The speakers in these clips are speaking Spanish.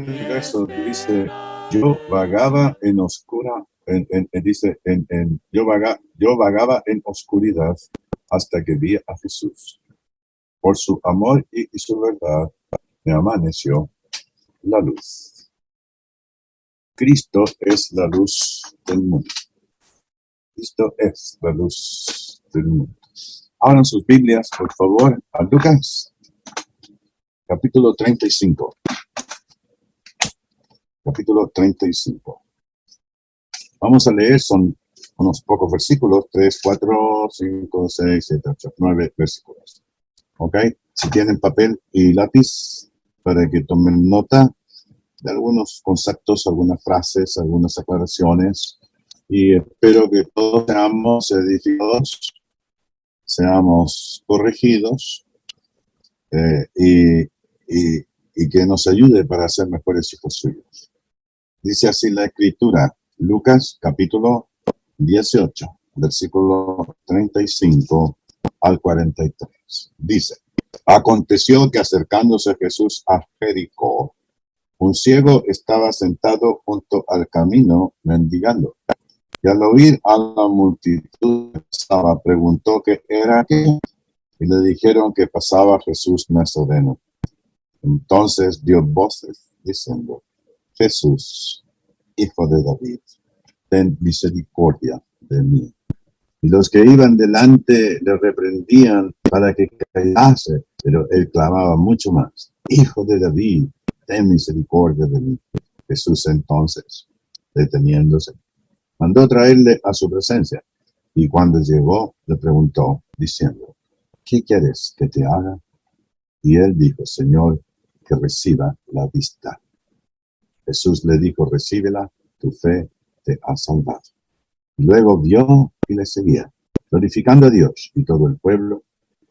primer verso dice, yo vagaba en oscura, yo vagaba en oscuridad hasta que vi a Jesús. Por su amor y su verdad me amaneció la luz. Cristo es la luz del mundo. Cristo es la luz del mundo. Abran sus Biblias, por favor, a Lucas, capítulo 35. Capítulo 35. Vamos a leer, son unos pocos versículos, 3, 4, 5, 6, 7, 8, 9 versículos. ¿Ok? Si tienen papel y lápiz, para que tomen nota de algunos conceptos, algunas frases, algunas aclaraciones, y espero que todos seamos edificados, seamos corregidos, y que nos ayude para ser mejores hijos suyos. Dice así la Escritura, Lucas capítulo 18, versículo 35 al 43. Dice, aconteció que acercándose Jesús a Jericó, un ciego estaba sentado junto al camino mendigando. Y al oír a la multitud que pasaba, preguntó qué era aquello. Y le dijeron que pasaba Jesús Nazareno. Entonces dio voces diciendo, Jesús, hijo de David, ten misericordia de mí. Y los que iban delante le reprendían para que callase, pero él clamaba mucho más, Hijo de David, ten misericordia de mí. Jesús entonces, deteniéndose, mandó traerle a su presencia, y cuando llegó, le preguntó, diciendo, ¿qué quieres que te haga? Y él dijo, Señor, que reciba la vista. Jesús le dijo, recíbela, tu fe te ha salvado. Y luego vio y le seguía, glorificando a Dios, y todo el pueblo,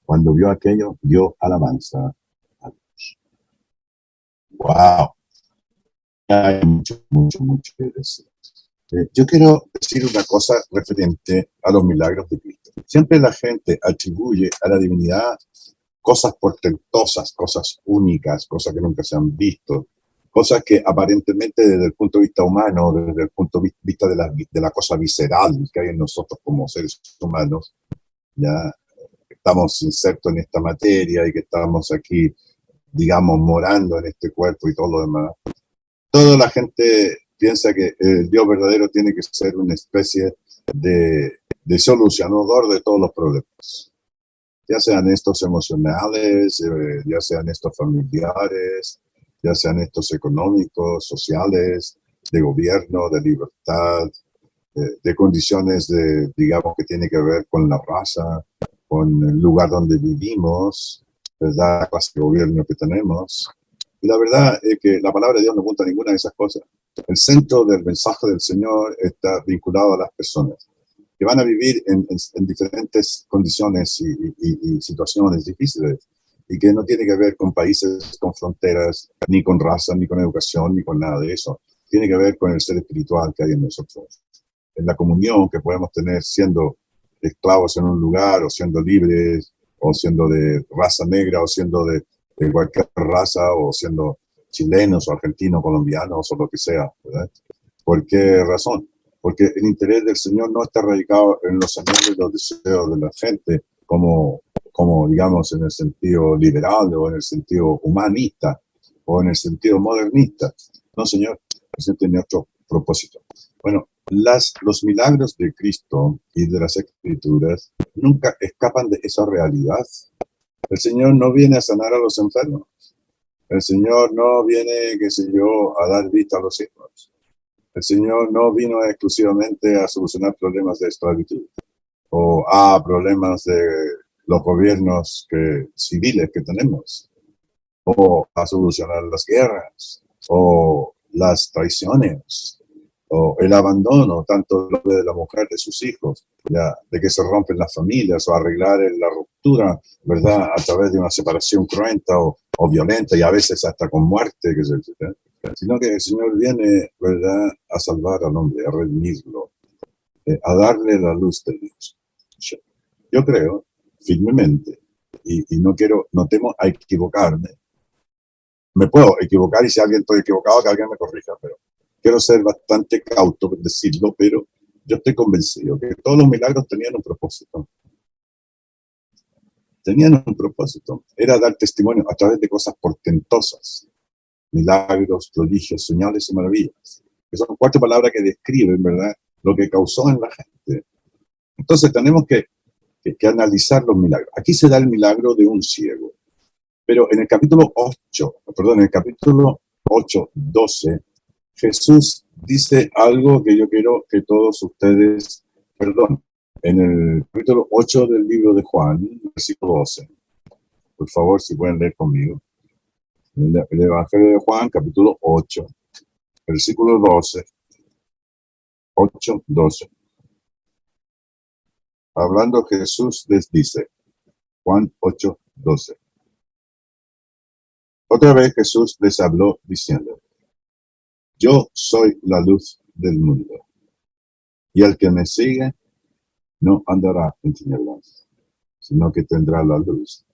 cuando vio aquello, dio alabanza a Dios. ¡Wow! Hay mucho que decir. Yo quiero decir una cosa referente a los milagros de Cristo. Siempre la gente atribuye a la divinidad cosas portentosas, cosas únicas, cosas que nunca se han visto, cosas que aparentemente desde el punto de vista humano, desde el punto de vista de la cosa visceral que hay en nosotros como seres humanos, ya estamos insertos en esta materia y que estamos aquí, digamos, morando en este cuerpo y todo lo demás. Toda la gente piensa que el Dios verdadero tiene que ser una especie de solucionador de todos los problemas, ya sean estos emocionales, ya sean estos familiares, ya sean estos económicos, sociales, de gobierno, de libertad, de condiciones digamos, que tiene que ver con la raza, con el lugar donde vivimos, ¿verdad? La clase de gobierno que tenemos. Y la verdad es que la palabra de Dios no apunta a ninguna de esas cosas. El centro del mensaje del Señor está vinculado a las personas que van a vivir en diferentes condiciones y situaciones difíciles, y que no tiene que ver con países, con fronteras, ni con raza, ni con educación, ni con nada de eso. Tiene que ver con el ser espiritual que hay en nosotros, en la comunión que podemos tener siendo esclavos en un lugar, o siendo libres, o siendo de raza negra, o siendo de cualquier raza, o siendo chilenos, o argentinos, colombianos, o lo que sea, ¿verdad? ¿Por qué razón? Porque el interés del Señor no está radicado en los anhelos y los deseos de la gente, como digamos en el sentido liberal, o en el sentido humanista, o en el sentido modernista. No, Señor, eso tiene otro propósito. Bueno, los milagros de Cristo y de las Escrituras nunca escapan de esa realidad. El Señor no viene a sanar a los enfermos. El Señor no viene, qué sé yo, a dar vista a los ciegos. El Señor no vino exclusivamente a solucionar problemas de esclavitud o a problemas de los gobiernos civiles que tenemos, o a solucionar las guerras, o las traiciones, o el abandono tanto de la mujer de sus hijos, ya, de que se rompen las familias, o arreglar la ruptura, ¿verdad?, a través de una separación cruenta o violenta, y a veces hasta con muerte, que sino que el Señor viene, ¿verdad?, a salvar al hombre, a redimirlo, a darle la luz de Dios. Yo creo firmemente, y no temo a equivocarme, Me puedo equivocar y si alguien estoy equivocado, que alguien me corrija, pero quiero ser bastante cauto en decirlo, pero yo estoy convencido que todos los milagros tenían un propósito. Tenían un propósito. Era dar testimonio a través de cosas portentosas. Milagros, prodigios, señales y maravillas. Que son 4 palabras que describen, ¿verdad?, lo que causó en la gente. Entonces tenemos que analizar los milagros. Aquí se da el milagro de un ciego. Pero en el capítulo 8, perdón, en el capítulo 8, 12, Jesús dice algo que yo quiero que todos ustedes, perdón, en el capítulo 8 del libro de Juan, versículo 12. Por favor, si pueden leer conmigo. El Evangelio de Juan, capítulo 8, versículo 12. 8, 12. Hablando Jesús les dice, Juan 8, 12. Otra vez Jesús les habló diciendo, yo soy la luz del mundo, y el que me sigue no andará en tinieblas, sino que tendrá la luz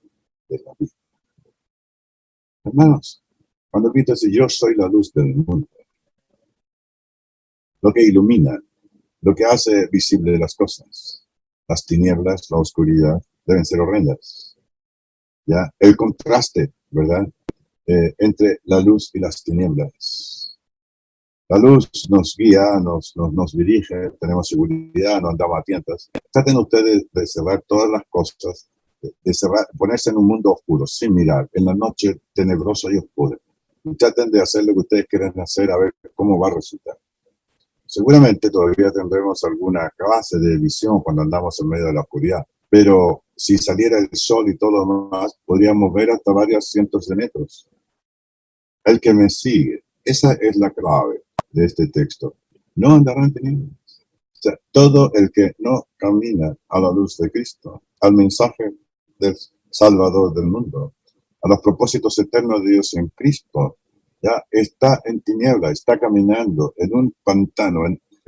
de la vida. Hermanos, cuando Cristo dice yo soy la luz del mundo, lo que ilumina, lo que hace visible las cosas, las tinieblas, la oscuridad, deben ser horrendas. ¿Ya? El contraste, ¿verdad?, entre la luz y las tinieblas. La luz nos guía, nos dirige, tenemos seguridad, no andamos a tientas. Traten ustedes de cerrar todas las cosas, de cerrar, ponerse en un mundo oscuro, sin mirar, en la noche tenebrosa y oscura. Y traten de hacer lo que ustedes quieren hacer, a ver cómo va a resultar. Seguramente todavía tendremos alguna clase de visión cuando andamos en medio de la oscuridad, pero si saliera el sol y todo lo demás, podríamos ver hasta varios cientos de metros. El que me sigue, esa es la clave de este texto, no andará en tinieblas. O sea, todo el que no camina a la luz de Cristo, al mensaje del Salvador del mundo, a los propósitos eternos de Dios en Cristo, ya está en tiniebla, está caminando en un pantano,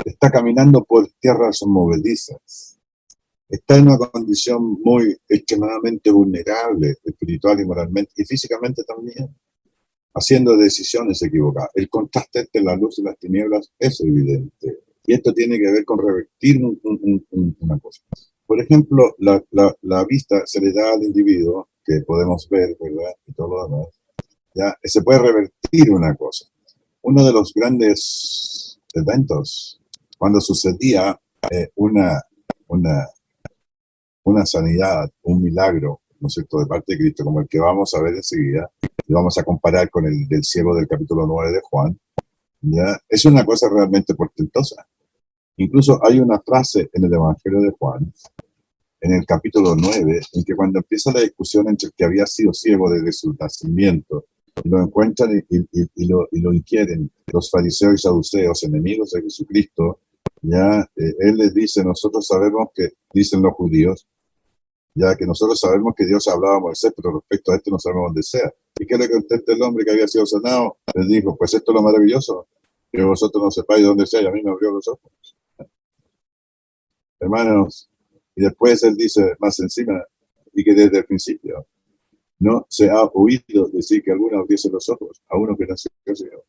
está caminando por tierras movedizas, está en una condición muy extremadamente vulnerable, espiritual y moralmente, y físicamente también, haciendo decisiones equivocadas. El contraste entre la luz y las tinieblas es evidente. Y esto tiene que ver con revertir una cosa. Por ejemplo, la vista se le da al individuo, que podemos ver, ¿verdad?, y todo lo demás. Ya se puede revertir una cosa. Uno de los grandes eventos, cuando sucedía una, una, una sanidad, un milagro, ¿no es cierto?, de parte de Cristo, como el que vamos a ver enseguida, y vamos a comparar con el del ciego del capítulo 9 de Juan, ¿ya? Es una cosa realmente portentosa. Incluso hay una frase en el Evangelio de Juan, en el capítulo 9, en que cuando empieza la discusión entre el que había sido ciego desde su nacimiento, y lo encuentran y lo inquieren los fariseos y saduceos, enemigos de Jesucristo, ya él les dice, nosotros sabemos que, dicen los judíos, ya que nosotros sabemos que Dios hablaba a Moisés, pero respecto a esto no sabemos dónde sea. ¿Y qué le contesta el hombre que había sido sanado? Les dijo, pues esto es lo maravilloso, que vosotros no sepáis dónde sea, y a mí me abrió los ojos. Hermanos, y después él dice más encima, y que desde el principio no se ha oído decir que alguno abriese los ojos a uno que nació ciego.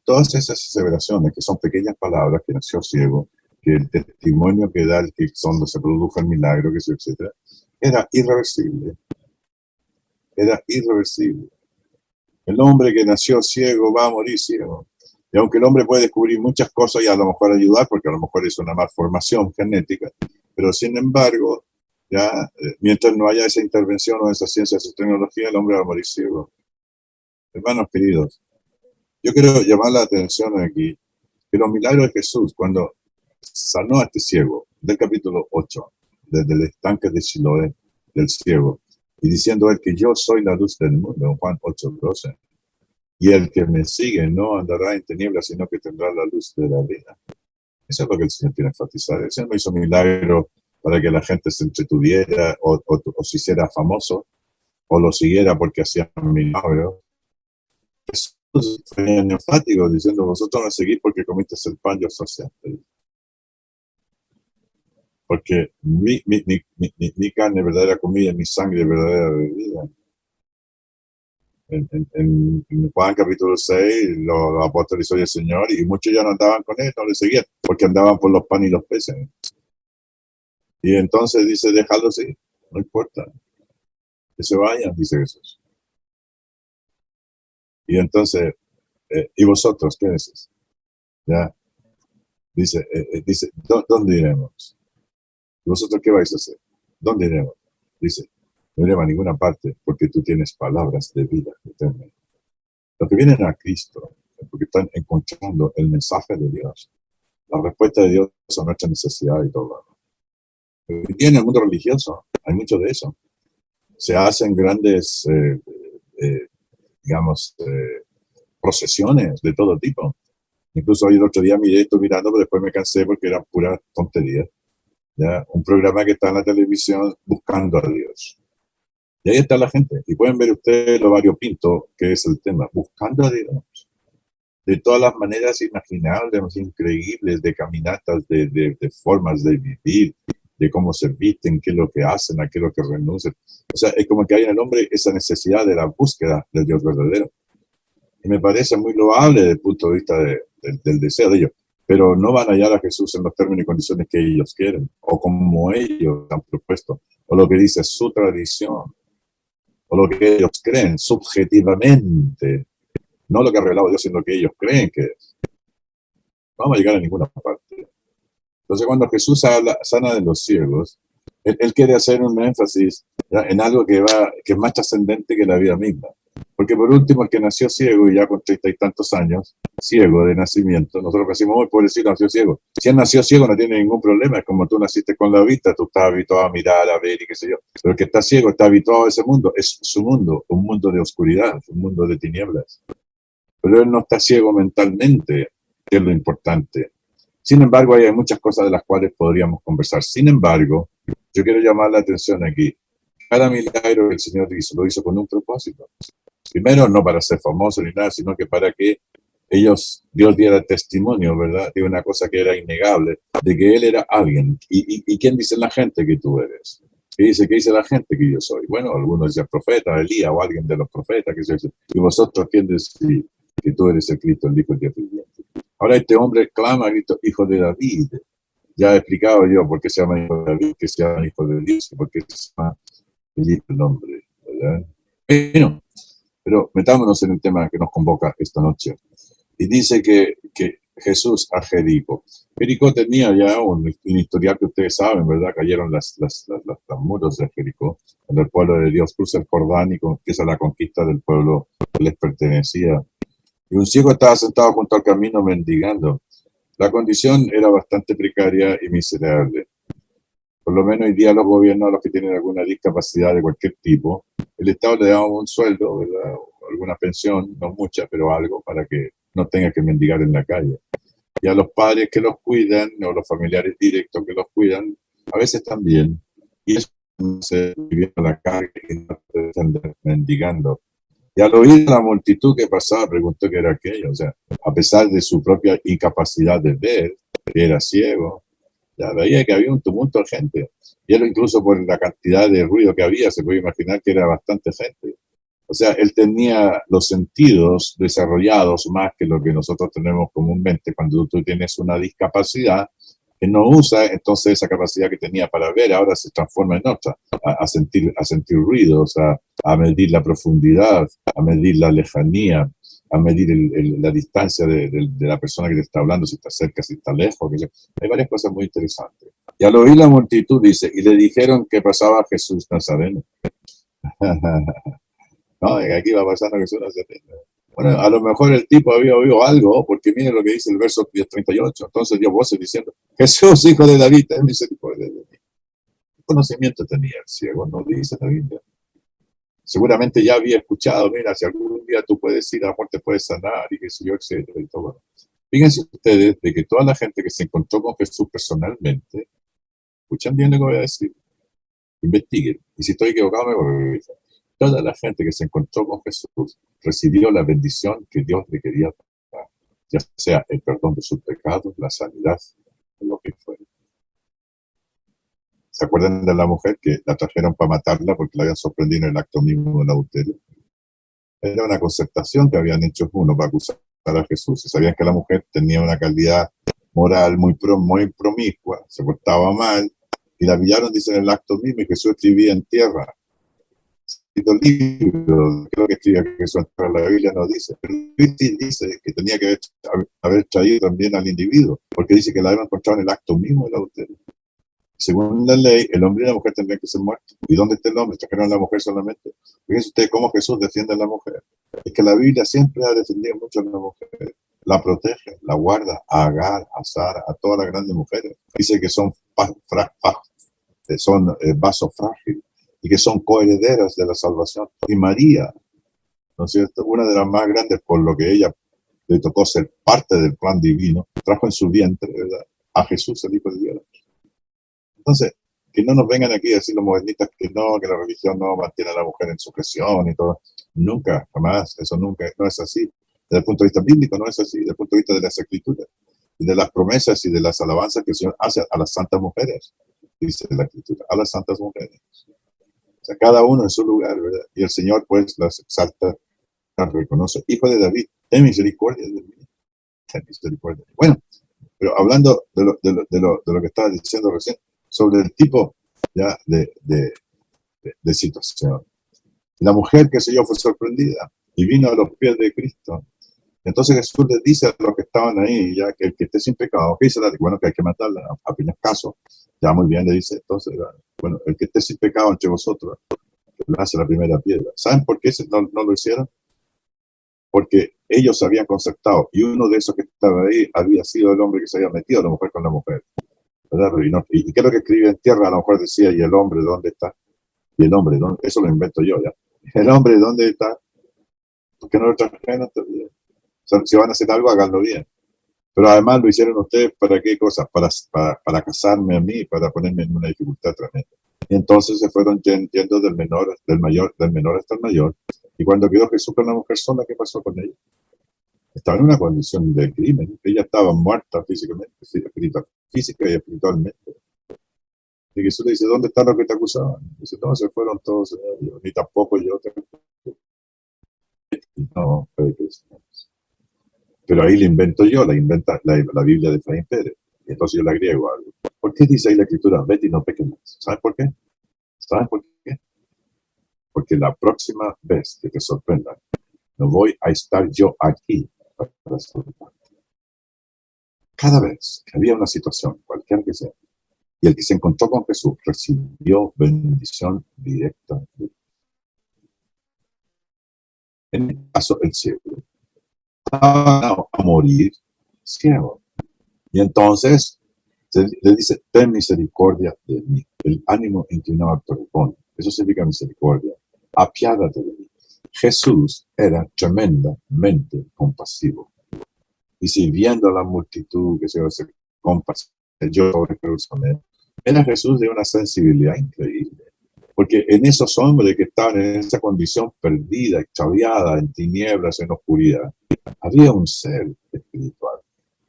Todas esas aseveraciones, que son pequeñas palabras, que nació ciego, que el testimonio que da el que donde se produjo el milagro, que se, etcétera, era irreversible. Era irreversible. El hombre que nació ciego va a morir ciego. Y aunque el hombre puede descubrir muchas cosas y a lo mejor ayudar, porque a lo mejor es una malformación genética, pero sin embargo, ya mientras no haya esa intervención o esa ciencia, esa tecnología, el hombre va a morir ciego. Hermanos queridos, yo quiero llamar la atención aquí que los milagros de Jesús, cuando sanó a este ciego, del capítulo 8, desde el estanque de Siloé, del ciego, y diciendo él que yo soy la luz del mundo, en Juan 8, 12, y el que me sigue no andará en tinieblas, sino que tendrá la luz de la vida. Eso es lo que el Señor quiere enfatizar. El Señor no hizo milagros para que la gente se entretuviera o se hiciera famoso, o lo siguiera porque hacían milagros. Jesús fue enfático diciendo, vosotros me seguís porque comisteis el pan, yo saciaste. Porque mi carne es verdadera comida y mi sangre es verdadera bebida. En Juan capítulo 6, los apóstoles oye el Señor y muchos ya no andaban con él, no le seguían, porque andaban por los panes y los peces. Y entonces dice, déjalo así, no importa, que se vayan, dice Jesús. Y entonces, ¿y vosotros qué decís? ¿Ya? Dice, ¿dónde iremos? ¿Y vosotros qué vais a hacer? ¿Dónde iremos? Dice, no iremos a ninguna parte, porque tú tienes palabras de vida eterna. Los que vienen a Cristo, porque están encontrando el mensaje de Dios, la respuesta de Dios a nuestra necesidad y todo. Y en el mundo religioso hay mucho de eso. Se hacen grandes, digamos, procesiones de todo tipo. Incluso hoy el otro día miré esto mirando, pero después me cansé porque eran puras tonterías. ¿Ya? Un programa que está en la televisión buscando a Dios. Y ahí está la gente. Y pueden ver ustedes lo variopinto que es el tema. Buscando a Dios. De todas las maneras imaginables, increíbles, de caminatas, de formas de vivir, de cómo se visten, qué es lo que hacen, a qué es lo que renuncian. O sea, es como que hay en el hombre esa necesidad de la búsqueda del Dios verdadero. Y me parece muy loable desde el punto de vista del deseo de ellos. Pero no van a hallar a Jesús en los términos y condiciones que ellos quieren, o como ellos han propuesto, o lo que dice su tradición, o lo que ellos creen subjetivamente. No lo que ha revelado Dios, sino lo que ellos creen que es. No vamos a llegar a ninguna parte. Entonces, cuando Jesús sana de los ciegos, él quiere hacer un énfasis, ¿ya?, en algo que es más trascendente que la vida misma. Porque por último, el que nació ciego y ya con 30 y tantos años, ciego de nacimiento, nosotros decimos, muy pobrecito, nació ciego. Si él nació ciego no tiene ningún problema, es como tú naciste con la vista, tú estás habituado a mirar, a ver y qué sé yo. Pero el que está ciego está habituado a ese mundo, es su mundo, un mundo de oscuridad, un mundo de tinieblas. Pero él no está ciego mentalmente, que es lo importante. Sin embargo, hay muchas cosas de las cuales podríamos conversar. Sin embargo, yo quiero llamar la atención aquí. Cada milagro que el Señor hizo, lo hizo con un propósito. Primero, no para ser famoso ni nada, sino que para que Dios diera testimonio, ¿verdad?, de una cosa que era innegable, de que Él era alguien. ¿Y quién dice la gente que tú eres? ¿Qué dice la gente que yo soy? Bueno, algunos dicen profeta, Elías o alguien de los profetas, que se dice. ¿Y vosotros quién decís que tú eres el Cristo, el Hijo de Dios viviente? Ahora este hombre clama, grito, Hijo de David. Ya he explicado yo por qué se llama Hijo de David, que se llama Hijo de Dios, por qué se llama el nombre, ¿verdad? Bueno, pero metámonos en el tema que nos convoca esta noche. Y dice que Jesús a Jericó. Jericó tenía ya un historial que ustedes saben, ¿verdad? Cayeron los muros de Jericó, cuando el pueblo de Dios cruza el Jordán y empieza la conquista del pueblo que les pertenecía. Y un ciego estaba sentado junto al camino mendigando. La condición era bastante precaria y miserable. Por lo menos hoy día los gobiernos, a los que tienen alguna discapacidad de cualquier tipo, el Estado le da un sueldo, ¿verdad?, o alguna pensión, no mucha, pero algo, para que no tenga que mendigar en la calle. Y a los padres que los cuidan, o los familiares directos que los cuidan, a veces también. Y eso se viviendo la carga y no están mendigando. Y al oír la multitud que pasaba, preguntó qué era aquello. O sea, a pesar de su propia incapacidad de ver, que era ciego, ya veía que había un tumulto de gente. Y él, incluso por la cantidad de ruido que había, se puede imaginar que era bastante gente. O sea, él tenía los sentidos desarrollados más que lo que nosotros tenemos comúnmente cuando tú tienes una discapacidad que no usa, entonces esa capacidad que tenía para ver ahora se transforma en otra, a sentir ruidos, a medir la profundidad, a medir la lejanía, a medir la distancia de la persona que te está hablando, si está cerca, si está lejos. Hay varias cosas muy interesantes. Y al oír la multitud, dice, y le dijeron que pasaba Jesús Nazareno. No, aquí va pasando Jesús Nazareno. Bueno, a lo mejor el tipo había oído algo, porque mire lo que dice el verso 38. Entonces dio voces diciendo, Jesús, hijo de David, ten misericordia de mí. ¿Qué conocimiento tenía el ciego? No dice la Biblia. Seguramente ya había escuchado, mira, si algún día tú puedes ir a la muerte, puedes sanar, y qué sé yo, etcétera, y todo. Fíjense ustedes de que toda la gente que se encontró con Jesús personalmente, escuchan bien lo que voy a decir, investiguen, y si estoy equivocado me voy a revisar. Toda la gente que se encontró con Jesús recibió la bendición que Dios le quería dar, ya sea el perdón de sus pecados, la sanidad, o lo que fuera. ¿Se acuerdan de la mujer que la trajeron para matarla porque la habían sorprendido en el acto mismo del adulterio? Era una concertación que habían hecho uno para acusar a Jesús. Y sabían que la mujer tenía una calidad moral muy promiscua, se portaba mal, y la pillaron, dice, en el acto mismo, y Jesús escribía en tierra. Escrito libros, creo que escribía Jesús en la Biblia, no dice, pero dice que tenía que haber traído también al individuo, porque dice que la habían encontrado en el acto mismo del adulterio. Según la ley, el hombre y la mujer tendrían que ser muertos. ¿Y dónde está el hombre? Trajeron a la mujer solamente. Fíjense ustedes cómo Jesús defiende a la mujer. Es que la Biblia siempre ha defendido mucho a la mujer. La protege, la guarda, a Agar, a Sara, a todas las grandes mujeres. Dice que son vasos frágiles y que son coherederas de la salvación. Y María, ¿no es cierto? Una de las más grandes, por lo que ella le tocó ser parte del plan divino, trajo en su vientre, ¿verdad?, a Jesús, el Hijo de Dios. Entonces, que no nos vengan aquí a decir los modernistas que no, que la religión no mantiene a la mujer en sujeción y todo. Nunca, jamás, eso nunca, no es así. Desde el punto de vista bíblico no es así, desde el punto de vista de las escrituras, y de las promesas y de las alabanzas que el Señor hace a las santas mujeres, dice la escritura, a las santas mujeres. O sea, cada uno en su lugar, ¿verdad? Y el Señor pues las exalta, las reconoce. Hijo de David, ten misericordia de mí, ten misericordia. Bueno, pero hablando de lo que estaba diciendo recién, sobre el tipo ya de situación. La mujer, qué sé yo, fue sorprendida y vino a los pies de Cristo. Entonces Jesús les dice a los que estaban ahí, ya que el que esté sin pecado, que dice, bueno, que hay que matarla, apenas caso, ya muy bien le dice, entonces, bueno, el que esté sin pecado entre vosotros, que lance la primera piedra. ¿Saben por qué no lo hicieron? Porque ellos se habían concertado y uno de esos que estaba ahí había sido el hombre que se había metido a la mujer con la mujer. ¿Y qué es lo que escribe en tierra? A lo mejor decía, ¿y el hombre dónde está? ¿Y el hombre dónde? Eso lo invento yo ya. ¿El hombre dónde está? ¿Por qué no lo trajeron? O sea, si van a hacer algo, háganlo bien. Pero además lo hicieron ustedes, ¿para qué cosas? Para casarme a mí, para ponerme en una dificultad tremenda. Y entonces se fueron yendo del menor hasta el mayor. Y cuando quedó Jesús con la mujer sola, ¿qué pasó con ella? Estaba en una condición de crimen. Ella estaba muerta físicamente, física y espiritualmente. Y Jesús le dice, ¿dónde están los que te acusaban? Dice, no, se fueron todos, Señor, ni tampoco yo. No, pero ahí le invento yo, la inventa la Biblia de Efraín Pérez. Y entonces yo le agrego algo. ¿Por qué dice ahí la Escritura, vete y no peques más? ¿Sabes por qué? ¿Sabes por qué? Porque la próxima vez que te sorprendan, no voy a estar yo aquí para salvarte. Cada vez que había una situación, cualquiera que sea, y el que se encontró con Jesús recibió bendición directa. En el caso, el ciego estaba a morir ciego. Y entonces le dice, ten misericordia de mí. El ánimo inclinado al perdón. Eso significa misericordia. Apiádate de mí. Jesús era tremendamente compasivo. Y si viendo a la multitud que se compasivo, yo sobre Jerusalén, era Jesús de una sensibilidad increíble. Porque en esos hombres que estaban en esa condición perdida, extraviada, en tinieblas, en oscuridad, había un ser espiritual.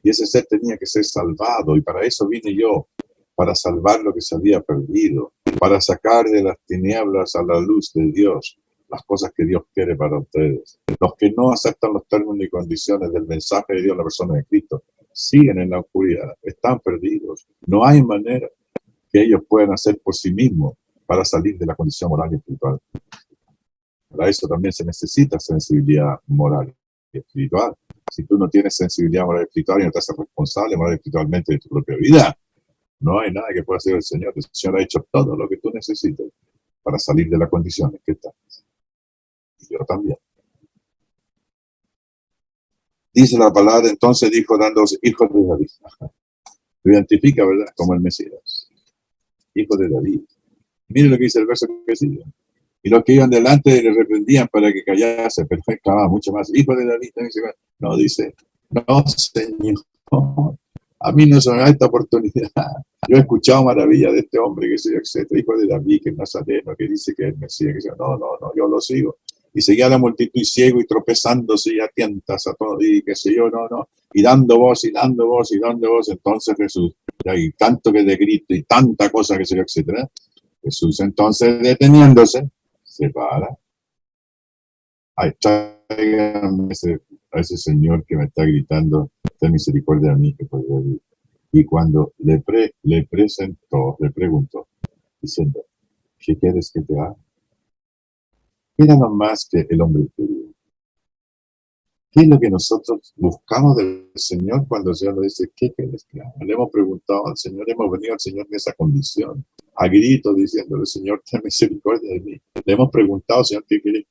Y ese ser tenía que ser salvado. Y para eso vine yo, para salvar lo que se había perdido, para sacar de las tinieblas a la luz de Dios las cosas que Dios quiere para ustedes. Los que no aceptan los términos y condiciones del mensaje de Dios en la persona de Cristo, siguen en la oscuridad, están perdidos. No hay manera que ellos puedan hacer por sí mismos para salir de la condición moral y espiritual. Para eso también se necesita sensibilidad moral y espiritual. Si tú no tienes sensibilidad moral y espiritual y no te haces responsable moral y espiritualmente de tu propia vida, no hay nada que pueda hacer el Señor. El Señor ha hecho todo lo que tú necesitas para salir de las condiciones que estás. Y yo también. Dice la palabra, entonces dijo, dándose hijos de David. Lo identifica, ¿verdad?, como el Mesías. Hijo de David. Mire lo que dice el verso que sigue. Y los que iban delante le reprendían para que callase, pero clamaba mucho más. Hijo de David. No, dice, no, Señor, a mí no se me da esta oportunidad. Yo he escuchado maravillas de este hombre, que se etcétera, hijo de David, que es nazareno, que dice que es Mesías, que dice, no, yo lo sigo. Y seguía la multitud y ciego y tropezándose y a tientas a todo, y qué sé yo, y dando voz, y dando voz, y dando voz. Entonces Jesús, y tanto que de grito y tanta cosa que se yo, etcétera. Jesús entonces deteniéndose, se para ay, tráiganme a ese señor que me está gritando, ten misericordia de mí, que podría vivir. Y cuando le preguntó, diciendo, ¿qué quieres que te haga? Mira nomás que el hombre querido. ¿Qué es lo que nosotros buscamos del Señor cuando el Señor nos dice, ¿qué quieres que haga? Le hemos preguntado al Señor, hemos venido al Señor en esa condición, a gritos diciéndole, Señor, ten misericordia de mí. Le hemos preguntado, Señor, ¿qué quieres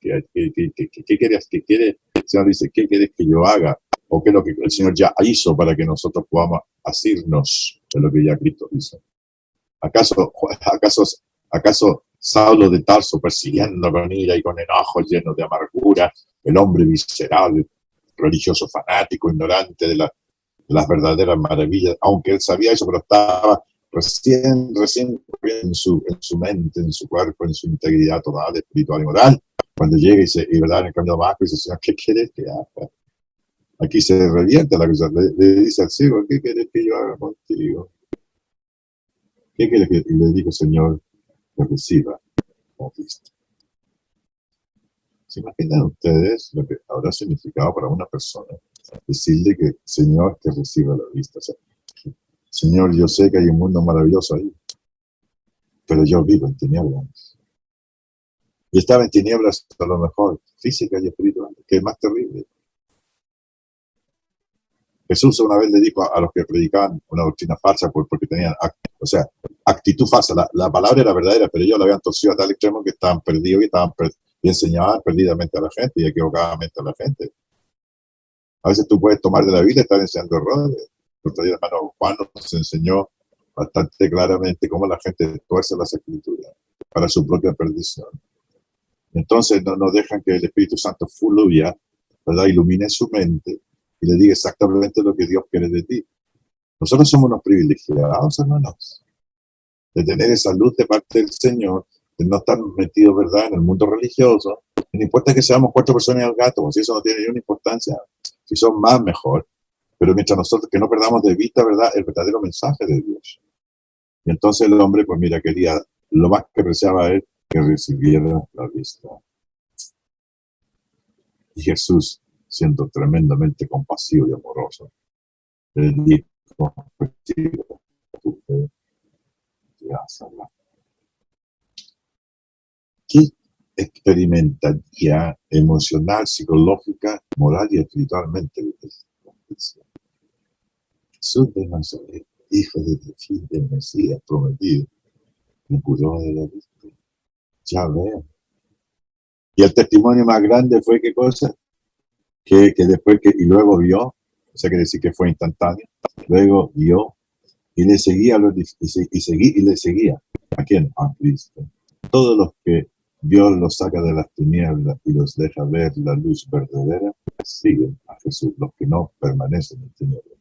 que quiere? El Señor dice, ¿qué quieres que yo haga? ¿O qué es lo que el Señor ya hizo para que nosotros podamos asirnos de lo que ya Cristo hizo? ¿Acaso Saulo de Tarso persiguiendo con ira y con enojo lleno de amargura, el hombre visceral, religioso fanático, ignorante de las verdaderas maravillas, aunque él sabía eso, pero estaba recién en su mente, en su cuerpo, en su integridad total, espiritual y moral, cuando llega y ¿verdad? En el camino de Damasco, dice, Señor, ¿qué quieres que haga? Aquí se revienta la cosa, le dice al ciego, ¿qué quieres que yo haga contigo? ¿Qué quieres que? Y le dijo, Señor, que reciba como Cristo. ¿Se imaginan ustedes lo que habrá significado para una persona decirle que, Señor, que reciba la vista? O sea, Señor, yo sé que hay un mundo maravilloso ahí, pero yo vivo en tinieblas. Y estaba en tinieblas a lo mejor física y espiritual, que es más terrible. Jesús una vez le dijo a los que predicaban una doctrina falsa porque tenían, o sea, actitud falsa. La palabra era verdadera, pero ellos la habían torcido a tal extremo que estaban perdidos y enseñaban perdidamente a la gente y equivocadamente a la gente. A veces tú puedes tomar de la Biblia y estar enseñando errores. Nuestro hermano Juan nos enseñó bastante claramente cómo la gente tuerce las escrituras para su propia perdición. Entonces no nos dejan que el Espíritu Santo fluya, ¿verdad? Ilumine su mente y le diga exactamente lo que Dios quiere de ti. Nosotros somos unos privilegiados, hermanos, de tener esa luz de parte del Señor, de no estar metidos, ¿verdad?, en el mundo religioso. No importa que seamos 4 personas y el gato, si eso no tiene ninguna importancia. Si son más, mejor. Pero mientras nosotros que no perdamos de vista, ¿verdad?, el verdadero mensaje de Dios. Y entonces el hombre, pues mira, quería, lo más que apreciaba él, que recibiera la vista. Y Jesús, siendo tremendamente compasivo y amoroso, le dijo, tu fe te ha salvado. ¿Qué experimentaría emocional, psicológica, moral y espiritualmente Jesús de Nazaret, hijo de David, del Mesías prometido, me curó de la vista? Ya veo. Y el testimonio más grande fue, ¿qué cosa? Que después y luego vio, o sea, quiere decir que fue instantáneo, luego vio y le seguía, y le seguía. ¿A quién? A Cristo. Todos los que Dios los saca de las tinieblas y los deja ver la luz verdadera, siguen a Jesús, los que no permanecen en tinieblas.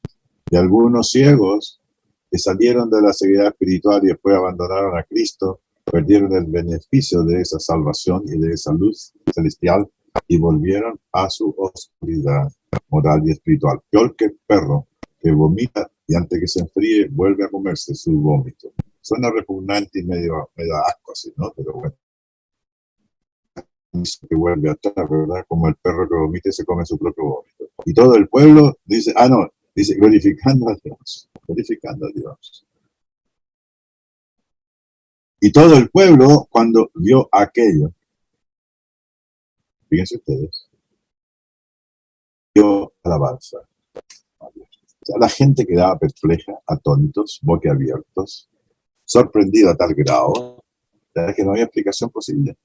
Y algunos ciegos que salieron de la ceguera espiritual y después abandonaron a Cristo, perdieron el beneficio de esa salvación y de esa luz celestial y volvieron a su oscuridad moral y espiritual. Peor que el perro que vomita y antes que se enfríe vuelve a comerse su vómito. Suena repugnante y medio asco así, ¿no? Pero bueno. Que vuelve atrás, ¿verdad? Como el perro que vomita y se come su propio vómito. Y todo el pueblo dice, dice glorificando a Dios, glorificando a Dios. Y todo el pueblo, cuando vio aquello, fíjense ustedes, dio alabanza. O sea, la gente quedaba perpleja, atónitos, boquiabiertos, sorprendida a tal grado, que no había explicación posible.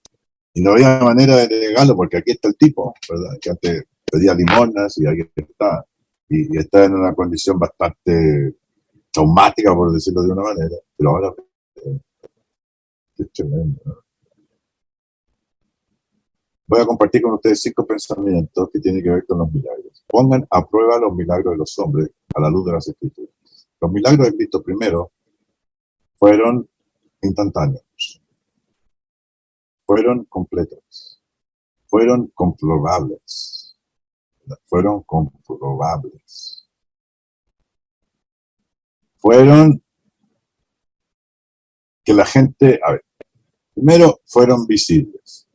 Y no había manera de negarlo, porque aquí está el tipo, ¿verdad? Que antes pedía limonas y aquí está. Y está en una condición bastante traumática, por decirlo de una manera, pero ahora es tremendo, ¿no? Voy a compartir con ustedes 5 pensamientos que tienen que ver con los milagros. Pongan a prueba los milagros de los hombres a la luz de las Escrituras. Los milagros de Cristo primero fueron instantáneos, fueron completos, fueron comprobables, fueron que la gente, primero fueron visibles,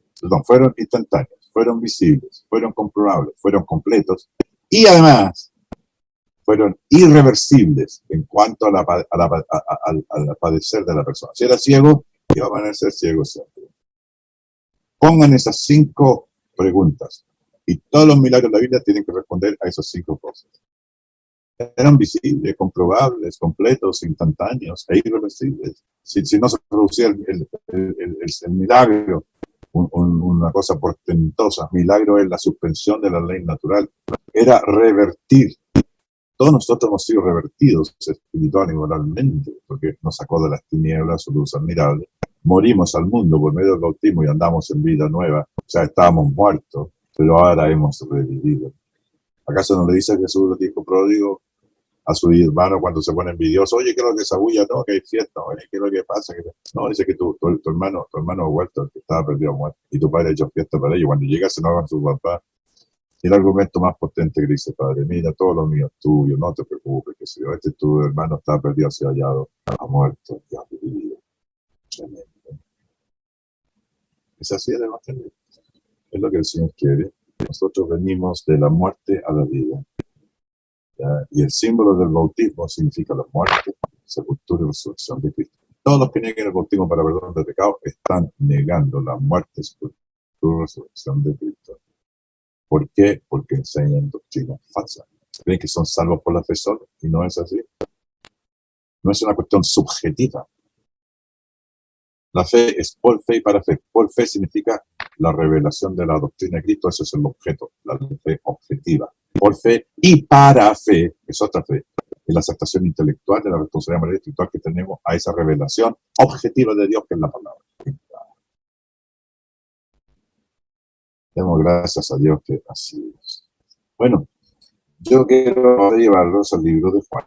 fueron instantáneos, fueron visibles, fueron comprobables, fueron completos y además fueron irreversibles en cuanto al padecer de la persona. Si era ciego, iba a permanecer ciego siempre. Pongan esas 5 preguntas y todos los milagros de la Biblia tienen que responder a esas 5 cosas. Eran visibles, comprobables, completos, instantáneos e irreversibles. Si no se producía el milagro, una cosa portentosa, milagro es la suspensión de la ley natural, era revertir. Todos nosotros hemos sido revertidos espiritual y moralmente, porque nos sacó de las tinieblas su luz admirable. Morimos al mundo por medio del bautismo y andamos en vida nueva. O sea, estábamos muertos, pero ahora hemos revivido. ¿Acaso no le dice Jesús, el hijo pródigo, a su hermano cuando se pone envidioso? Oye, ¿qué es lo que se abulla? No, que hay fiesta. Oye, ¿qué es lo que pasa? No, dice que tu hermano ha vuelto, el que estaba perdido muerto, y tu padre ha hecho fiesta para ellos. Cuando llega se enojan su papá. Y el argumento más potente que dice, padre, mira, todo lo mío es tuyo, no te preocupes, que si tu hermano está perdido, se ha hallado, ha muerto, ya ha vivido. Tremendo. Es así el evangelio. Es lo que el Señor quiere. Nosotros venimos de la muerte a la vida. ¿Ya? Y el símbolo del bautismo significa la muerte, sepultura y resurrección de Cristo. Todos los que niegan el bautismo para perdón de pecado están negando la muerte, sepultura y resurrección de Cristo. ¿Por qué? Porque enseñan doctrinas falsas. Creen que son salvos por la fe solo, y no es así. No es una cuestión subjetiva. La fe es por fe y para fe. Por fe significa la revelación de la doctrina de Cristo, ese es el objeto, la fe objetiva. Por fe y para fe, es otra fe, es la aceptación intelectual de la responsabilidad moral y espiritual que tenemos a esa revelación objetiva de Dios, que es la palabra. Demos gracias a Dios que así es. Bueno, yo quiero llevarlos al libro de Juan,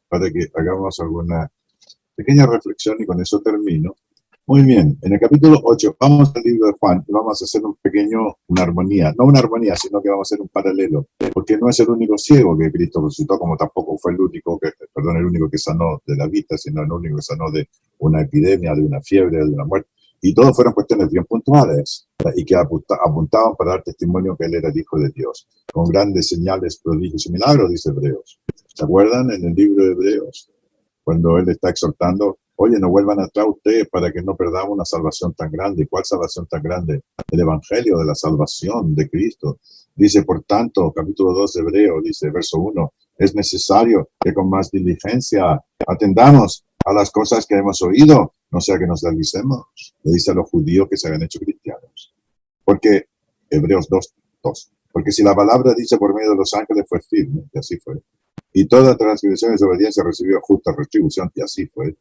para que hagamos alguna pequeña reflexión y con eso termino. Muy bien, en el capítulo 8 vamos al libro de Juan y vamos a hacer una armonía, no una armonía, sino que vamos a hacer un paralelo, porque no es el único ciego que Cristo resucitó, como tampoco fue el único que sanó de la vista, sino el único que sanó de una epidemia, de una fiebre, de una muerte. Y todos fueron cuestiones bien puntuales y que apuntaban para dar testimonio que él era el Hijo de Dios, con grandes señales, prodigios y milagros, dice Hebreos. ¿Se acuerdan en el libro de Hebreos? Cuando él está exhortando, oye, no vuelvan atrás ustedes para que no perdamos una salvación tan grande. ¿Cuál salvación tan grande? El evangelio de la salvación de Cristo. Dice, por tanto, capítulo 2 de Hebreo, dice, verso 1, es necesario que con más diligencia atendamos a las cosas que hemos oído, no sea que nos deslicemos. Le dice a los judíos que se habían hecho cristianos. Porque, Hebreos 2, porque si la palabra dice por medio de los ángeles fue firme, y así fue, y toda transgresión y desobediencia recibió justa retribución, y así fue.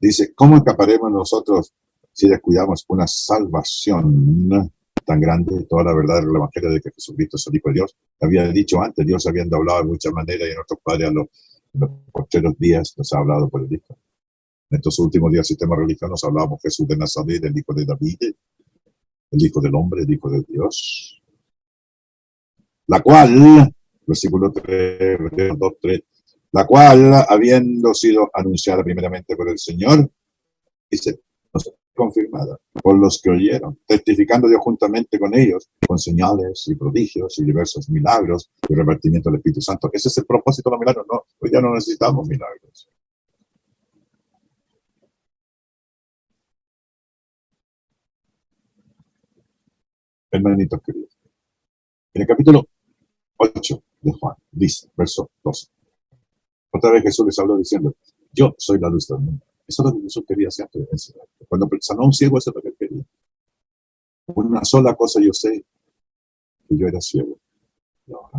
Dice, ¿cómo escaparemos nosotros si descuidamos una salvación tan grande? Toda la verdad del Evangelio de que Jesucristo es el Hijo de Dios. Había dicho antes, Dios habiendo hablado de muchas maneras y nuestros padres en los postreros días nos ha hablado por el Hijo. En estos últimos días del sistema religioso nos hablábamos Jesús de Nazaret, el Hijo de David, el Hijo del Hombre, el Hijo de Dios. La cual, versículo 3, 2, 3, la cual, habiendo sido anunciada primeramente por el Señor, dice, no fue confirmada por los que oyeron, testificando Dios juntamente con ellos, con señales y prodigios y diversos milagros y repartimiento del Espíritu Santo. Ese es el propósito de los milagros. No, hoy ya no necesitamos milagros. Hermanitos queridos. En el capítulo 8 de Juan, dice, verso 12. Otra vez Jesús les habló diciendo, yo soy la luz del mundo. Eso es lo que Jesús quería siempre enseñar. Cuando sanó a un ciego, eso es lo que él quería. Una sola cosa yo sé, que yo era ciego. No,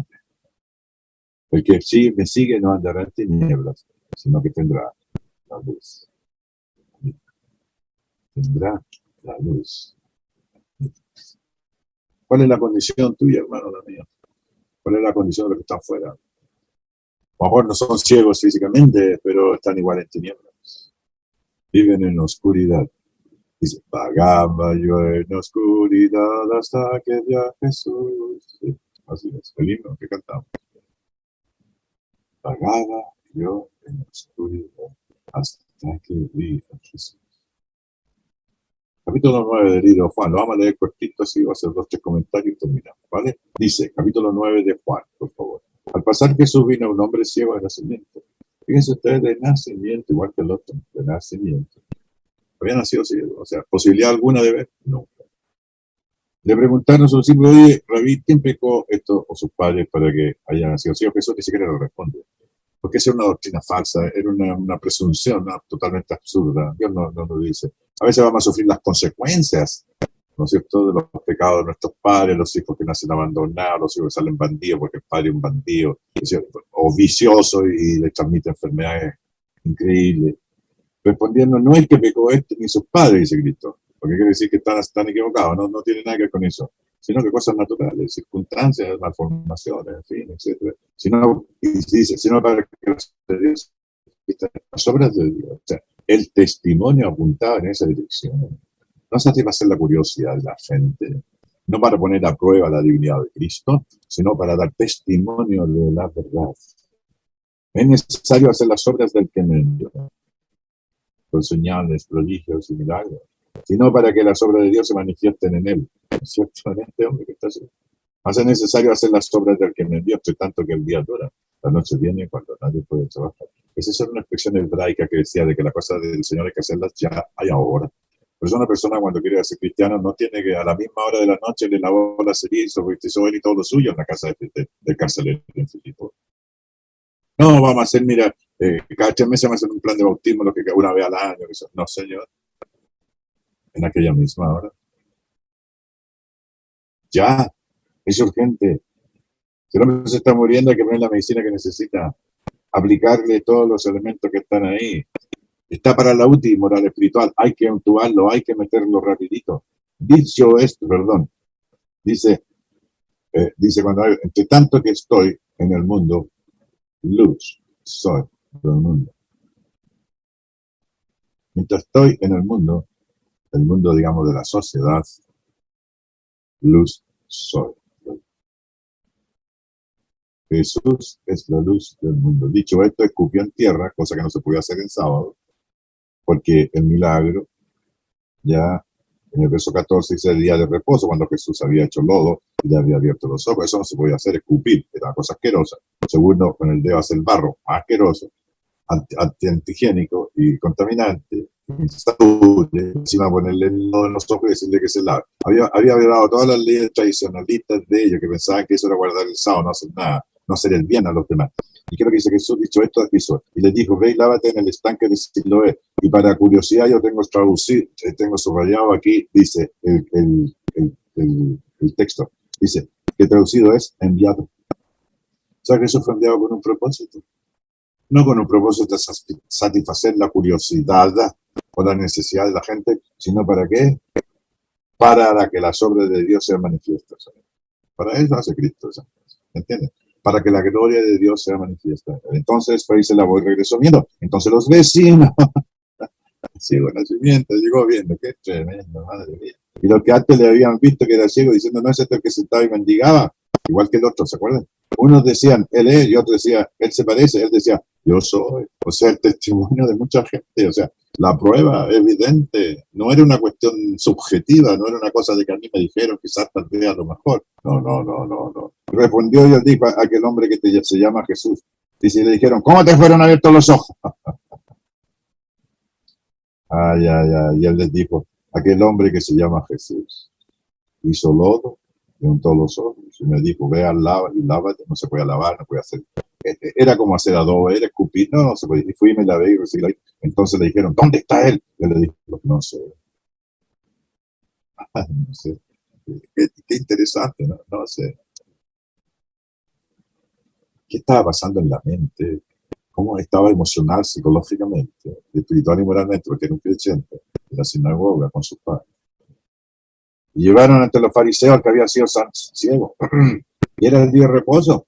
el que sí me sigue no andará en tinieblas, sino que tendrá la luz. Tendrá la luz. ¿Cuál es la condición tuya, hermano, la mía? ¿Cuál es la condición de los que están fuera? A lo mejor no son ciegos físicamente, pero están igual en tinieblas. Viven en oscuridad. Dice, vagaba yo en oscuridad hasta que vi a Jesús. Sí, así es, el himno que cantamos. Vagaba yo en oscuridad hasta que vi a Jesús. Capítulo 9 del libro de Juan, lo vamos a leer cortito, así va a hacer 2 o 3 comentarios y terminamos, ¿vale? Dice, capítulo 9 de Juan, por favor. Al pasar Jesús vino a un hombre ciego de nacimiento. Fíjense ustedes, de nacimiento, igual que el otro, de nacimiento. Había nacido ciego, o sea, posibilidad alguna de ver, no. Le preguntaron a sus discípulos, oye, Rabí, ¿quién pecó esto o sus padres para que haya nacido ciego? Jesús ni siquiera le responde. Porque esa era una doctrina falsa, era una presunción, ¿no?, totalmente absurda. Dios no lo dice. A veces vamos a sufrir las consecuencias, ¿no es cierto?, de los pecados de nuestros padres, los hijos que nacen abandonados, los hijos que salen bandidos porque el padre es un bandido, o vicioso y le transmite enfermedades increíbles. Respondiendo, no es que pecó este ni sus padres, dice Cristo, porque quiere decir que están equivocados, no tiene nada que ver con eso, sino que cosas naturales, circunstancias, malformaciones, en fin, etc. Y dice, sino para que las obras de Dios, o sea, el testimonio apuntaba en esa dirección, no satisfacer la curiosidad de la gente, no para poner a prueba la divinidad de Cristo, sino para dar testimonio de la verdad. Es necesario hacer las obras del que me envió, con señales, prodigios y milagros, sino para que las obras de Dios se manifiesten en él. ¿Es cierto? En este hombre que está así. Hace necesario hacer las obras del que me envió, entre tanto que el día dura. La noche viene cuando nadie puede trabajar. Esa es una expresión hebraica que decía de que las cosas del Señor hay que hacerlas ya hay ahora. Por eso una persona cuando quiere ser cristiano no tiene que a la misma hora de la noche le lavó la cerilla, bautizó él y todo lo suyo en la casa del carcelero en Filipo. No, vamos a hacer, mira, cada 3 meses vamos a hacer un plan de bautismo, lo que una vez al año. No, señor. En aquella misma hora. Ya, es urgente. Si el hombre se está muriendo, hay que poner la medicina que necesita. Aplicarle todos los elementos que están ahí. Está para la útil moral espiritual. Hay que entubarlo, hay que meterlo rapidito. Dicho esto, perdón. Dice cuando entre tanto que estoy en el mundo, luz soy del mundo. Mientras estoy en el mundo, digamos, de la sociedad, luz soy. Jesús es la luz del mundo. Dicho esto, escupió en tierra, cosa que no se podía hacer en sábado, porque el milagro, ya en el verso 14 dice el día de reposo, cuando Jesús había hecho lodo y le había abierto los ojos. Eso no se podía hacer, escupir, era una cosa asquerosa. Segundo, con el dedo hacer el barro, asqueroso, antihigiénico y contaminante. Insalubre, encima ponerle el lodo en los ojos y decirle que se lave. Había violado todas las leyes tradicionalistas de ellos, que pensaban que eso era guardar el sábado, no hacer nada, no hacer el bien a los demás. Y creo que dice Jesús, dicho esto, hizo, y les dijo, ve y lávate en el estanque de Siloé. Y para curiosidad yo tengo subrayado aquí, dice el texto, dice que traducido es enviado. O sea que eso fue enviado con un propósito. No con un propósito de satisfacer la curiosidad o la necesidad de la gente, sino ¿para qué? Para que las obras de Dios sean manifiestas. Para eso hace Cristo. ¿Me entiendes? Para que la gloria de Dios sea manifiesta. Entonces fue y se lavó y regresó viendo. Entonces los vecinos, ciego nacimiento, llegó viendo, qué tremendo, madre mía. Y los que antes le habían visto que era ciego, diciendo, no es este el que sentaba y mendigaba, igual que el otro, ¿se acuerdan? Unos decían, él es, y otros decían, él se parece, él decía, yo soy. O sea, el testimonio de mucha gente, o sea, la prueba evidente, no era una cuestión subjetiva, no era una cosa de que a mí me dijeron, quizás tal vez a lo mejor. No. Respondió y él dijo a aquel hombre que se llama Jesús. Y si le dijeron, ¿cómo te fueron abiertos los ojos? Y él les dijo, aquel hombre que se llama Jesús hizo lodo, le untó los ojos y me dijo, ve al lava y lávate, no se puede lavar, no puede hacer. Era como hacer adobe, era escupir, no se puede. Y fui y me lavé y recibí. Entonces le dijeron, ¿dónde está él? Yo le dije, no sé. No sé. Qué interesante, ¿no? No sé. ¿Qué estaba pasando en la mente? ¿Cómo estaba emocional, psicológicamente, espiritual y moralmente? Porque era un creyente en la sinagoga con sus padres. Y llevaron ante los fariseos al que había sido ciego. Y era el día de reposo.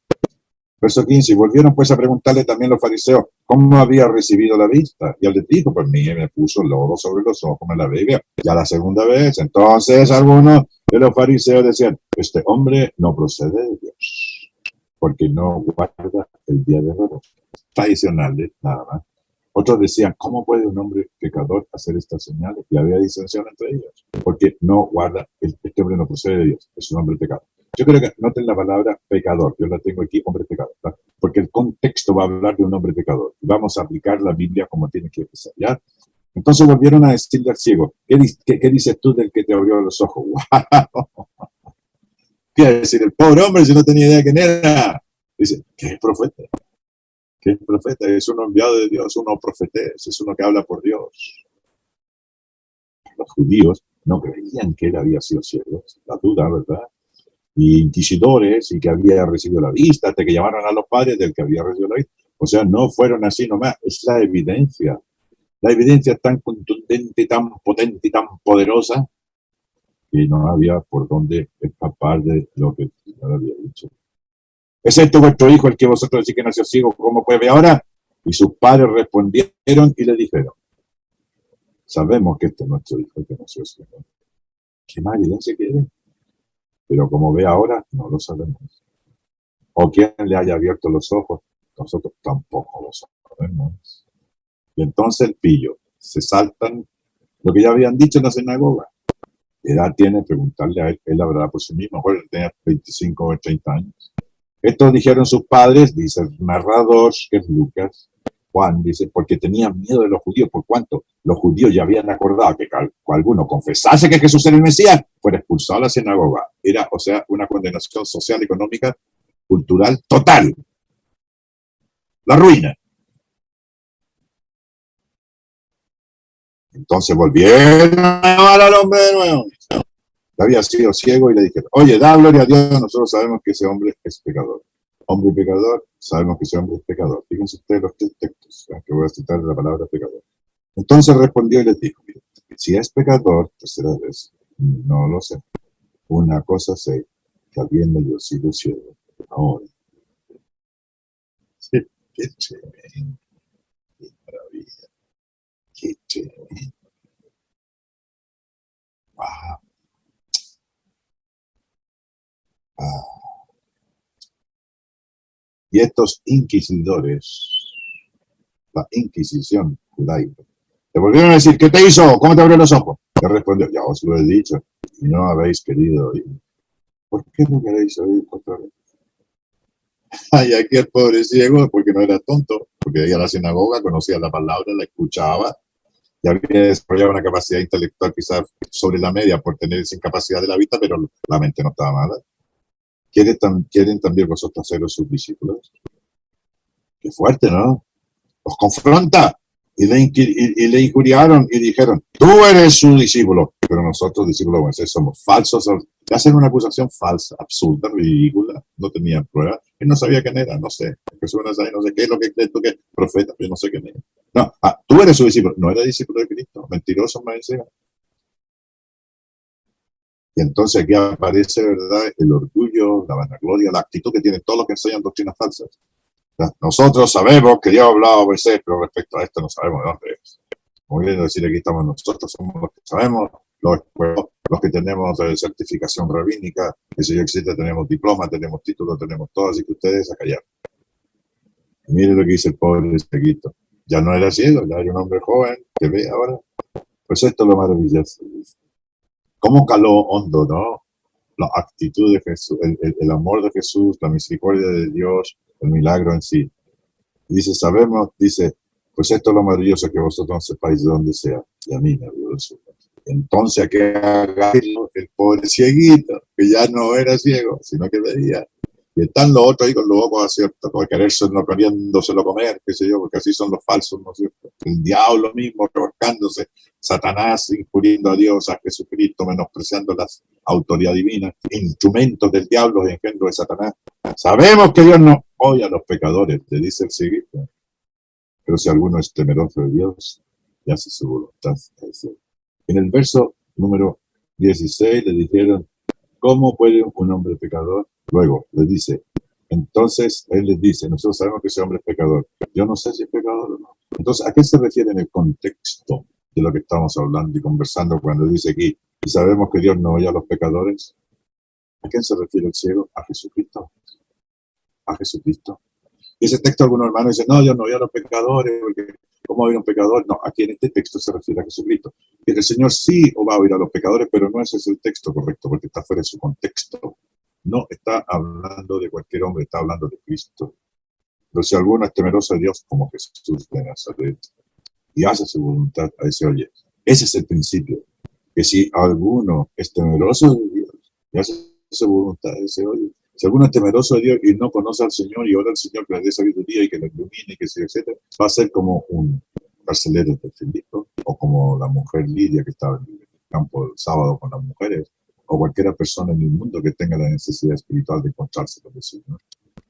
Verso 15, y volvieron pues a preguntarle también los fariseos cómo había recibido la vista. Y él les dijo, pues mí me puso lodo sobre los ojos, me la veía. Ya la segunda vez, entonces algunos de los fariseos decían, este hombre no procede de Dios, porque no guarda el día de reposo. Tradicionales, nada más. Otros decían, ¿cómo puede un hombre pecador hacer estas señales? Y había disensión entre ellos, porque no guarda, este hombre no procede de Dios, es un hombre pecador. Yo creo que noten la palabra pecador, yo la tengo aquí, hombre pecador, ¿verdad? Porque el contexto va a hablar de un hombre pecador. Vamos a aplicar la Biblia como tiene que empezar, ¿ya? Entonces volvieron a decirle al ciego, ¿qué dices tú del que te abrió los ojos? ¡Wow! ¿Qué decir? El pobre hombre si no tenía idea de quién era. Dice, ¿qué es profeta? ¿Qué es profeta? Es uno enviado de Dios, uno profetés, es uno que habla por Dios. Los judíos no creían que él había sido ciego, la duda, ¿verdad? Y inquisidores, y que había recibido la vista, hasta que llamaron a los padres del que había recibido la vista. O sea, no fueron así nomás, es la evidencia. La evidencia es tan contundente, tan potente y tan poderosa, que no había por dónde escapar de lo que el Señor había dicho. ¿Es este vuestro hijo el que vosotros decís que nació ciego? ¿Cómo puede ver ahora? Y sus padres respondieron y le dijeron, sabemos que este es nuestro hijo el que nació ciego. ¿Qué más evidencia quiere? Pero como ve ahora, no lo sabemos. O quien le haya abierto los ojos, nosotros tampoco lo sabemos. Y entonces el pillo, se saltan lo que ya habían dicho en la sinagoga. ¿Qué edad tiene? Preguntarle a él, él hablará por sí mismo, mejor tenía 25 o 30 años. Esto dijeron sus padres, dice el narrador, que es Lucas. Juan dice, porque tenían miedo de los judíos, por cuanto los judíos ya habían acordado que alguno confesase que Jesús era el Mesías, fuera expulsado a la sinagoga. Era, o sea, una condenación social, económica, cultural, total. La ruina. Entonces volvieron a llamar al hombre de nuevo. Había sido ciego y le dijeron, oye, da gloria a Dios, nosotros sabemos que ese hombre es pecador. Hombre pecador, sabemos que ese hombre es pecador. Fíjense ustedes los tres textos, que voy a citar la palabra pecador. Entonces respondió y les dijo, mire, si es pecador, tercera vez, no lo sé. Una cosa sé, que habiendo yo sido ciego, ahora. Qué tremendo, qué maravilla, qué tremendo. Wow. Y estos inquisidores, la Inquisición judaica, le volvieron a decir, ¿qué te hizo? ¿Cómo te abrió los ojos? Le respondió, ya os lo he dicho, y no habéis querido oír. ¿Por qué no queréis oír otra vez? Ay, aquí el pobre ciego, porque no era tonto, porque iba a la sinagoga, conocía la palabra, la escuchaba, y había desarrollado una capacidad intelectual quizás sobre la media por tener esa incapacidad de la vista, pero la mente no estaba mala. ¿Quieren también vosotros ser sus discípulos? Qué fuerte, ¿no? Los confronta y le injuriaron y dijeron, tú eres su discípulo, pero nosotros discípulos de somos falsos. Le hacen una acusación falsa, absurda, ridícula, no tenían pruebas. Él no sabía quién era, no sé. Personas ahí, no sé qué es lo que crees tú que es profeta, pero yo no sé quién era. No, tú eres su discípulo, no era discípulo de Cristo, mentiroso me decía. Y entonces aquí aparece, ¿verdad?, el orgullo, la vanagloria, la actitud que tienen todos los que enseñan doctrinas falsas. Nosotros sabemos que Dios ha hablado a Moisés, pero respecto a esto no sabemos de dónde es. Muy bien decir, aquí estamos nosotros, somos los que sabemos, los que tenemos certificación rabínica, que si yo existe, tenemos diploma, tenemos título, tenemos todo, así que ustedes a callar. Y miren lo que dice el pobre cieguito. Ya no era ciego, ya era un hombre joven que ve ahora. Pues esto es lo maravilloso. ¿Cómo caló hondo, no? La actitud de Jesús, el amor de Jesús, la misericordia de Dios, el milagro en sí. Y dice, sabemos, dice, pues esto es lo maravilloso, que vosotros no sepáis de dónde sea. Y a mí me abrió los ojos. Entonces, aquí agarró el pobre cieguito, que ya no era ciego, sino que veía. Y están los otros ahí con los ojos abiertos, por quererse, no queriéndoselo comer, qué sé yo, porque así son los falsos, ¿no es cierto? El diablo mismo revolcándose, Satanás injuriendo a Dios, a Jesucristo, menospreciando la autoridad divina, instrumentos del diablo y engendro de Satanás. Sabemos que Dios no oye a los pecadores, le dice el cieguito. Pero si alguno es temeroso de Dios y hace su voluntad. En el verso número 16 le dijeron, ¿cómo puede un hombre pecador? Luego le dice, entonces él les dice, nosotros sabemos que ese hombre es pecador. Yo no sé si es pecador o no. Entonces, ¿a qué se refiere en el contexto de lo que estamos hablando y conversando cuando dice aquí, y sabemos que Dios no oye a los pecadores? ¿A quién se refiere el ciego? A Jesucristo. A Jesucristo. Y ese texto algunos hermanos dicen, no, yo no veo a los pecadores, porque ¿cómo va a oír a un pecador? No, aquí en este texto se refiere a Jesucristo. Y el Señor sí va a oír a los pecadores, pero no ese es el texto correcto, porque está fuera de su contexto. No está hablando de cualquier hombre, está hablando de Cristo. Pero si alguno es temeroso de Dios, como Jesús de Nazaret, y hace su voluntad, a ese oye. Ese es el principio. Que si alguno es temeroso de Dios, y hace su voluntad, a ese oye. Si alguno es temeroso de Dios y no conoce al Señor y ora al Señor que le dé sabiduría y que le ilumine y que sea, etcétera, va a ser como un carcelero de Filipo, o como la mujer Lidia que estaba en el campo el sábado con las mujeres, o cualquier persona en el mundo que tenga la necesidad espiritual de encontrarse con el Señor.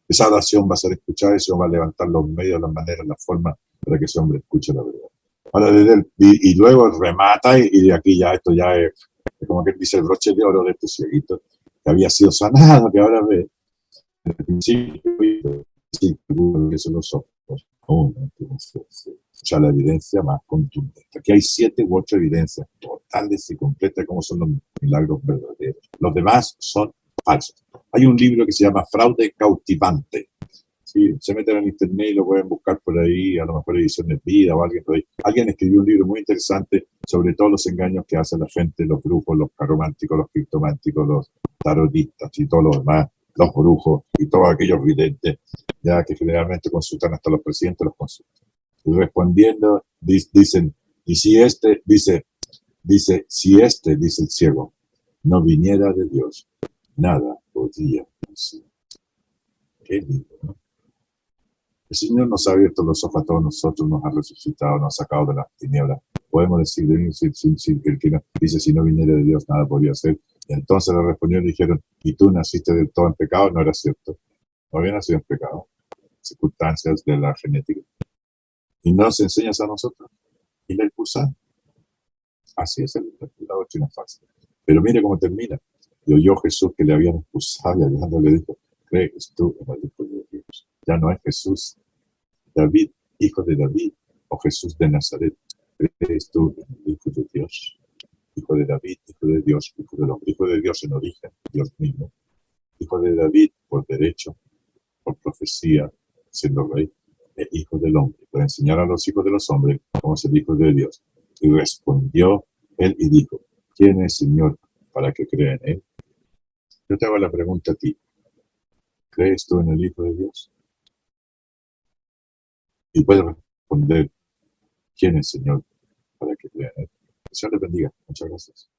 Esa oración va a ser escuchada y eso va a levantar los medios, las maneras, las formas para que ese hombre escuche la verdad. Ahora, y luego remata y de aquí ya esto ya es como que dice el broche de oro de este cieguito que había sido sanado, que ahora ve. En el principio, sí, que son los ojos, aún, ya la evidencia más contundente. Aquí hay 7 u 8 evidencias totales y completas como son los milagros verdaderos. Los demás son falsos. Hay un libro que se llama Fraude Cautivante. Sí, se meten en internet y lo pueden buscar por ahí, a lo mejor Ediciones Vida o alguien por ahí. Alguien escribió un libro muy interesante sobre todos los engaños que hacen la gente, los brujos, los carománticos, los criptománticos, los tarotistas y todos los demás, los brujos y todos aquellos videntes, ya que generalmente consultan hasta los presidentes, los consultan. Y respondiendo, dicen, y si dice el ciego, no viniera de Dios, nada podría hacer. Qué lindo, ¿no? El Señor nos ha abierto los ojos a todos nosotros, nos ha resucitado, nos ha sacado de las tinieblas. Podemos decir de él, que el que dice, si no viniera de Dios, nada podría hacer. Y entonces le respondieron y dijeron, ¿y tú naciste del todo en pecado? No era cierto. No había nacido en pecado. Circunstancias de la genética. Y nos enseñas a nosotros. Y la expulsan. Así es la doctrina falsa. Pero mire cómo termina. Y oyó Jesús que le habían expulsado y hablando le dijo, ¿crees tú en el Hijo de Dios? Ya no es Jesús David, hijo de David, o Jesús de Nazaret. ¿Crees tú en el Hijo de Dios? Hijo de David, hijo de Dios, hijo del hombre. Hijo de Dios en origen, Dios mismo. Hijo de David por derecho, por profecía, siendo rey. E hijo del hombre, para enseñar a los hijos de los hombres cómo es el Hijo de Dios. Y respondió él y dijo, ¿quién es Señor para que crea en él? Yo te hago la pregunta a ti. ¿Crees tú en el Hijo de Dios? Y puedes responder, ¿quién es Señor para que crea en él? Que Señor les bendiga. Muchas gracias.